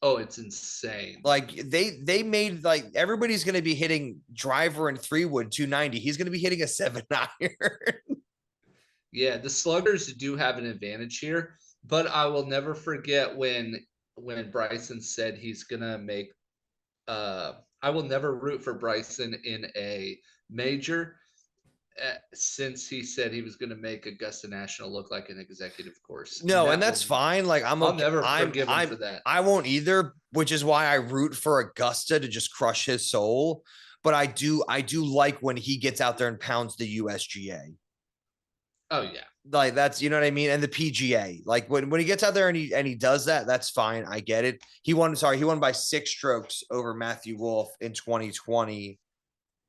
Oh, it's insane. Like they made like everybody's going to be hitting driver and 3-wood 290. He's going to be hitting a 7-iron. Yeah, the sluggers do have an advantage here, but I will never forget when Bryson said he's going to make I will never root for Bryson in a major since he said he was going to make Augusta National look like an executive course. No, and that's fine. Like I'll never forgive him for that. I won't either, which is why I root for Augusta to just crush his soul. But I do like when he gets out there and pounds the USGA. Oh yeah. Like that's, you know what I mean? And the PGA, like when he gets out there and he does that, that's fine. I get it. He won by 6 strokes over Matthew Wolff in 2020.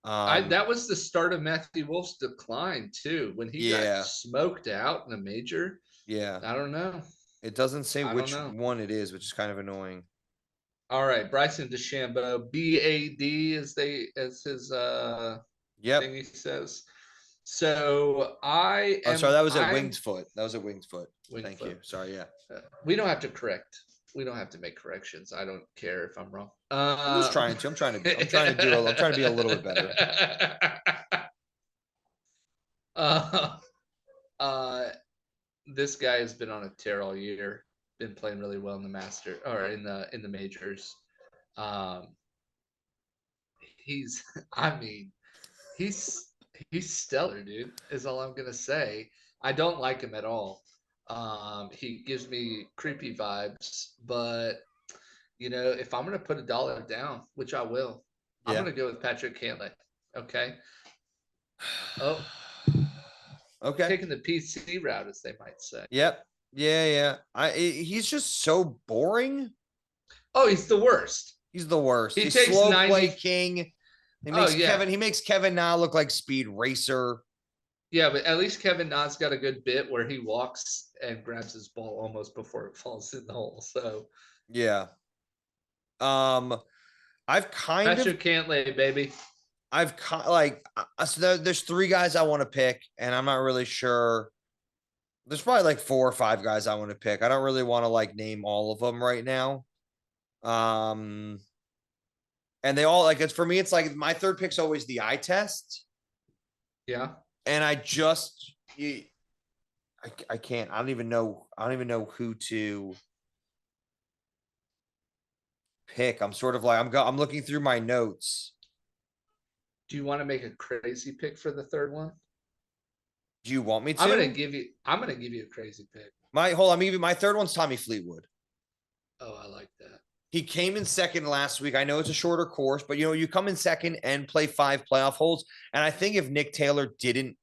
That was the start of Matthew Wolff's decline too, when he got smoked out in a major. Yeah. I don't know. It doesn't say which one it is, which is kind of annoying. All right, Bryson DeChambeau, BAD as his thing he says. So I Oh, am. sorry, that was at I'm Winged Foot. That was at Winged Foot. Winged Thank Foot. you. Sorry, yeah. We don't have to correct. We don't have to make corrections. I don't care if I'm wrong. I'm just trying to. I'm trying to be a little bit better. uh, uh, this guy has been on a tear all year. Been playing really well in the master or in the majors. Um, he's. I mean, he's he's stellar, dude. Is all I'm gonna say. I don't like him at all. He gives me creepy vibes, but if I'm gonna put $1 down, which I will, I'm Yeah. gonna go with Patrick Cantlay. Okay. Oh, Okay. taking the PC route, as they might say. Yep. Yeah. He's just so boring. Oh, he's the worst. He's the worst. He He's takes slow 90 play king. Oh, yeah. He makes Kevin now look like Speed Racer. Yeah, but at least Kevin Na's got a good bit where he walks and grabs his ball almost before it falls in the hole. So Yeah. I've kind of Patrick Cantlay, baby. so there's 3 guys I want to pick, and I'm not really sure. There's probably like 4 or 5 guys I want to pick. I don't really want to like name all of them right now. And they all it's for me, it's like my third pick's always the eye test. Yeah. And I can't. I don't even know who to pick. I'm sort of like I'm looking through my notes. Do you want to make a crazy pick for the third one? Do you want me to? I'm gonna give you a crazy pick. My third one's Tommy Fleetwood. Oh, I like that. He came in second last week. I know it's a shorter course, but you come in second and play 5 playoff holes. And I think if Nick Taylor didn't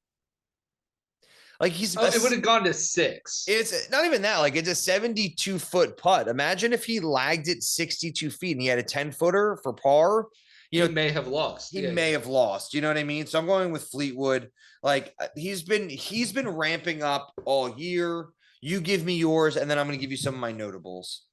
it would have gone to 6. It's not even that. It's a 72-foot putt. Imagine if he lagged it 62 feet and he had a 10-footer for par. He may have lost. He may have lost. You know what I mean? So I'm going with Fleetwood. He's been ramping up all year. You give me yours, and then I'm going to give you some of my notables.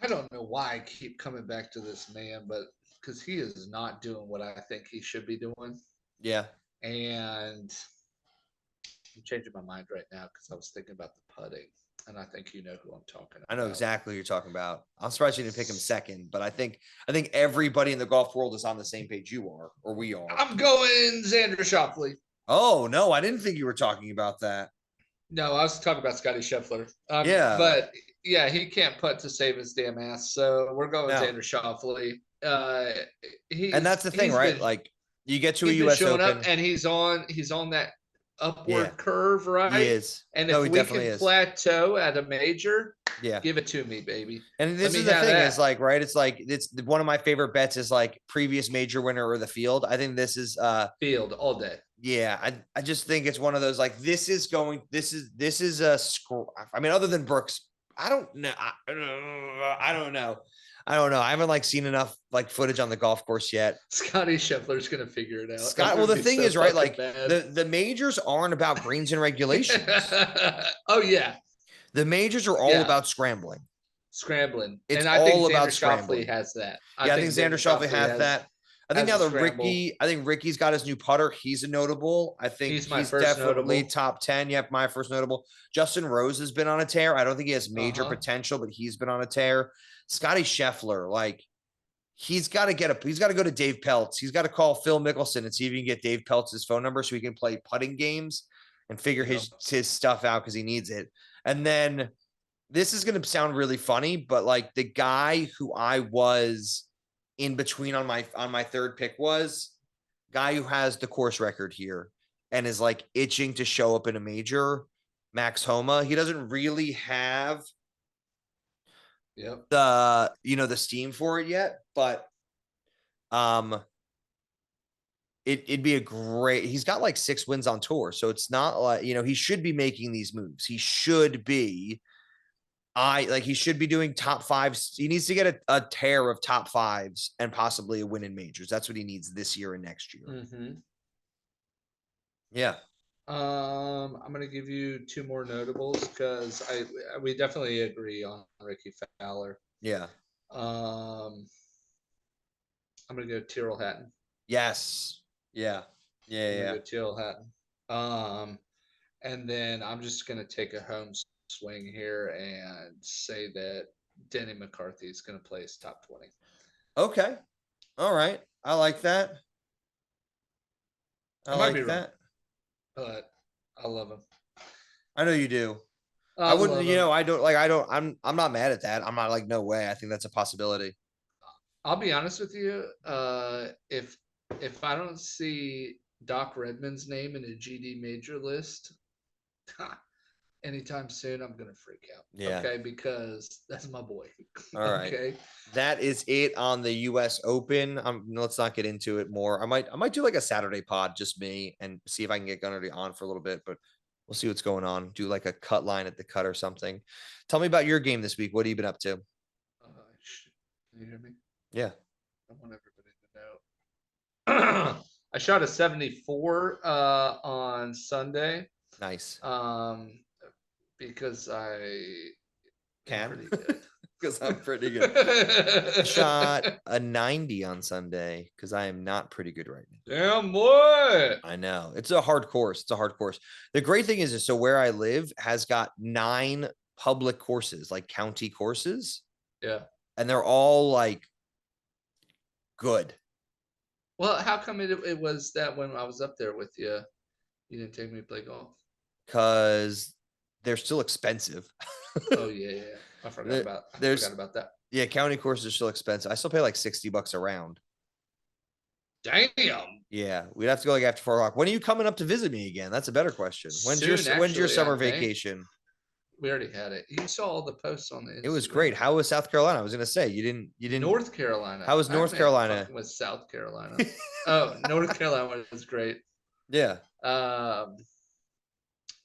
I don't know why I keep coming back to this man, but because he is not doing what I think he should be doing. Yeah. And I'm changing my mind right now because I was thinking about the putting. And I think you know who I'm talking about. I know exactly who you're talking about. I'm surprised you didn't pick him second, but I think everybody in the golf world is on the same page you are, or we are. I'm going Xander Schauffele. Oh, no, I didn't think you were talking about that. No, I was talking about Scotty Scheffler. Yeah. But yeah, he can't putt to save his damn ass. So we're going with Xander Schauffele. And that's the thing, right? You get to a US Open. Up and he's on that upward curve, right? He is. And if we can plateau at a major, give it to me, baby. And this is the thing is right? It's one of my favorite bets is previous major winner or the field. I think this is field all day. Yeah, I just think it's one of those this is a score. I mean, other than Brooks, I don't know. I don't know. I haven't seen enough footage on the golf course yet. Scotty Scheffler's gonna figure it out. Well, the thing is, right? The majors aren't about greens and regulations. Oh yeah, the majors are all about scrambling. It's and I all think about scrambling. Has that. I think Xander Schauffele has that. I think now Ricky's got his new putter. He's a notable. I think he's definitely notable. Top 10. Yep, my first notable. Justin Rose has been on a tear. I don't think he has major potential, but he's been on a tear. Scotty Scheffler, he's got to go to Dave Peltz. He's got to call Phil Mickelson and see if he can get Dave Peltz's phone number so he can play putting games and figure his stuff out because he needs it. And then this is going to sound really funny, but the guy who I was in between on my third pick was guy who has the course record here and is itching to show up in a major, Max Homa. He doesn't really have the steam for it yet, but it'd be a great, he's got 6 wins on tour. So it's not he should be making these moves. He should be he should be doing top 5s. He needs to get a tear of top 5s and possibly a win in majors. That's what he needs this year and next year. Mm-hmm. Yeah. I'm gonna give you 2 more notables because we definitely agree on Ricky Fowler. Yeah. I'm gonna go Tyrrell Hatton. Yes. Yeah. Yeah. I'm Yeah. gonna go Tyrrell Hatton. And then I'm just gonna take a home swing here and say that Denny McCarthy is gonna play his top 20. Okay. All right. I like that. I I might be like wrong, that. but I love him. I know you do. I I wouldn't, love him. I'm not mad at that. I'm not like, no way. I think that's a possibility. I'll be honest with you. If I don't see Doc Redman's name in a GD major list anytime soon, I'm gonna freak out. Yeah. Okay, because that's my boy. All right. Okay. That is it on the US Open. Let's not get into it more. I might do like a Saturday pod, just me, and see if I can get Gunnery on for a little bit, but we'll see what's going on. Do like a cut line at the cut or something. Tell me about your game this week. What have you been up to? Can you hear me? Yeah. I want everybody to know. I shot a 74 on Sunday. Nice. Because I am Can pretty good. because I'm pretty good. I shot a 90 on Sunday because I am not pretty good right now. Damn boy. I know. It's a hard course. It's a hard course. The great thing is so where I live has got 9 public courses, like county courses, Yeah. and they're all like good. Well, how come it was that when I was up there with you, you didn't take me to play golf? Because they're still expensive. Oh yeah. I forgot about that. Yeah, county courses are still expensive. I still pay like $60 a round. Damn. Yeah, we'd have to go like after 4 o'clock. When are you coming up to visit me again? That's a better question. When's your Soon, actually, summer I think. vacation? We already had it. You saw all the posts on the It was Instagram. great. How was South Carolina? I was gonna say you didn't. North Carolina. How was North Carolina? With South Carolina. Oh, North Carolina was great. Yeah.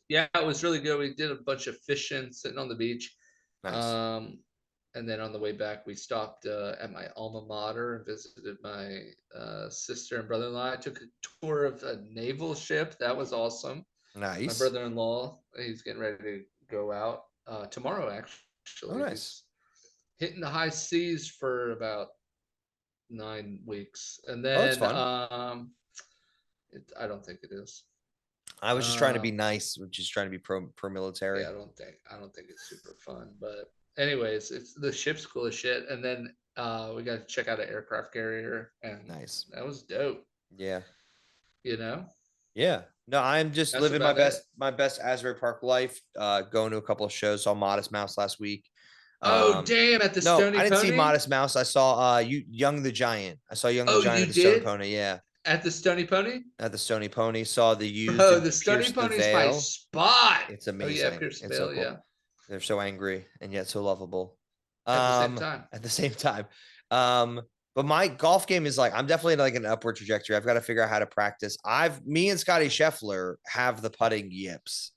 Yeah, it was really good. We did a bunch of fishing, sitting on the beach. Nice. And then on the way back, we stopped at my alma mater and visited my sister and brother-in-law. I took a tour of a naval ship. That was awesome. Nice. My brother-in-law, he's getting ready to go out tomorrow, actually. Oh, nice. He's hitting the high seas for about 9 weeks. And then that's fun. I don't think it is. I was just trying to be nice, just trying to be pro military. Yeah, I don't think it's super fun, but anyways, it's the ship's cool as shit. And then we got to check out an aircraft carrier, and Nice. that was dope. Yeah. You know. Yeah. No, I'm just living my about best Asbury Park life. Going to a couple of shows. Saw Modest Mouse last week. Oh damn! At the Stony I didn't see Pony? Modest Mouse. I saw Young the Giant. I saw Young the Giant you at the Stony did? Pony. Yeah. At the Stony Pony? At the Stony Pony. Saw the used. Oh, and the Stony Pierce the Pony's my Veil. spot. It's amazing. Oh yeah, Pierce the It's Veil. so cool. Yeah. They're so angry and yet so lovable. At the same time. At the same time. But my golf game is like, I'm definitely like an upward trajectory. I've got to figure out how to practice. Me and Scotty Scheffler have the putting yips.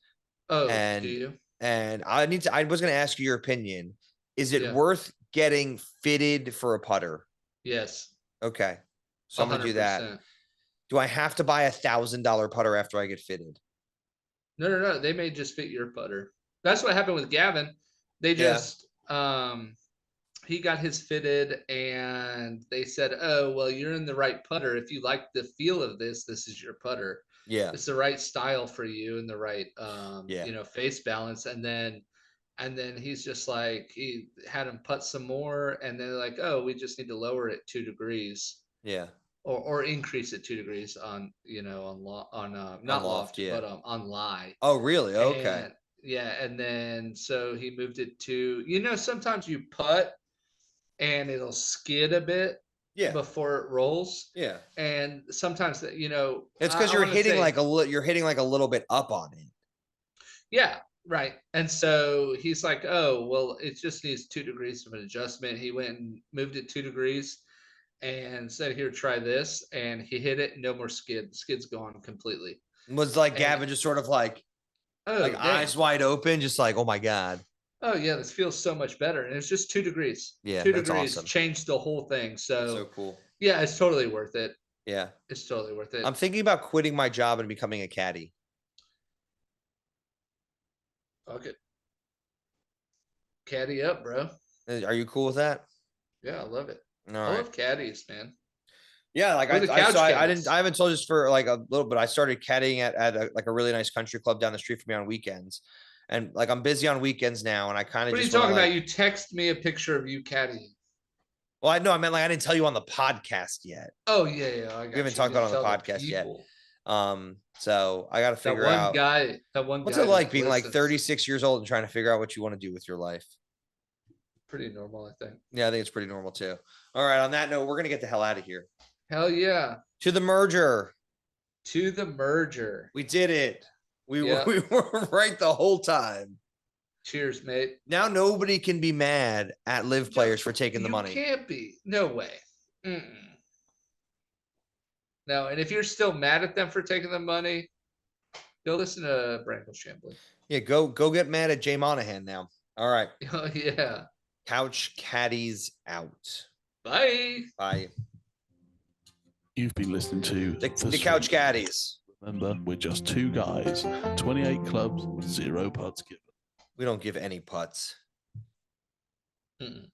Oh, and, do you? And I was going to ask you your opinion. Is it worth getting fitted for a putter? Yes. Okay. So I'm going to do that. 100%. Do I have to buy $1,000 putter after I get fitted? No. They may just fit your putter. That's what happened with Gavin. They just, he got his fitted and they said, oh, well, you're in the right putter. If you like the feel of this is your putter. Yeah. It's the right style for you and the right, face balance. And then he's just like, he had him putt some more. And then they're like, oh, we just need to lower it 2 degrees. Yeah. Or increase it 2 degrees on, not loft, yeah. but on lie. Oh, really? Okay. And, yeah. And then, so he moved it to, sometimes you putt and it'll skid a bit before it rolls. Yeah. And sometimes that, it's because you're hitting like a little bit up on it. Yeah. Right. And so he's like, oh, well, it just needs 2 degrees of an adjustment. He went and moved it 2 degrees and said, here, try this. And he hit it. No more skid. Skid's gone completely. Was like Gavin just sort of like, eyes wide open, just like, oh my God. Oh yeah, this feels so much better. And it's just 2 degrees. Yeah. 2 that's degrees awesome. changed the whole thing. So cool. Yeah, it's totally worth it. Yeah. It's totally worth it. I'm thinking about quitting my job and becoming a caddy. Fuck it. Caddy up, bro. Are you cool with that? Yeah, I love it. All I right. love caddies, man. Yeah, like We're the I couch so I caddies. didn't I haven't told you this for like a little bit. I started caddying at like a really nice country club down the street from me on weekends. And like I'm busy on weekends now, and I kind of What are you just want to talking about? like. You text me a picture of you caddying. Well, I know I meant like I didn't tell you on the podcast yet. Oh yeah, I got We haven't you. talked You about it didn't on the tell podcast yet. people. So I got to That figure one out guy. That one what's guy it like that being like listens. 36 years old and trying to figure out what you want to do with your life. Pretty normal, I think. Yeah, I think it's pretty normal too. All right, on that note, we're gonna get the hell out of here. Hell yeah. To the merger. To the merger. We did it. Yeah. We were right the whole time. Cheers, mate. Now nobody can be mad at LIV players for taking the money. You can't be. No way. No, and if you're still mad at them for taking the money, go listen to Branko Chambly. Yeah, go get mad at Jay Monahan now. All right. Oh yeah. Couch caddies out. Bye. Bye. You've been listening to The couch caddies. Remember, we're just two guys, 28 clubs, 0 putts given. We don't give any putts. Mm-mm.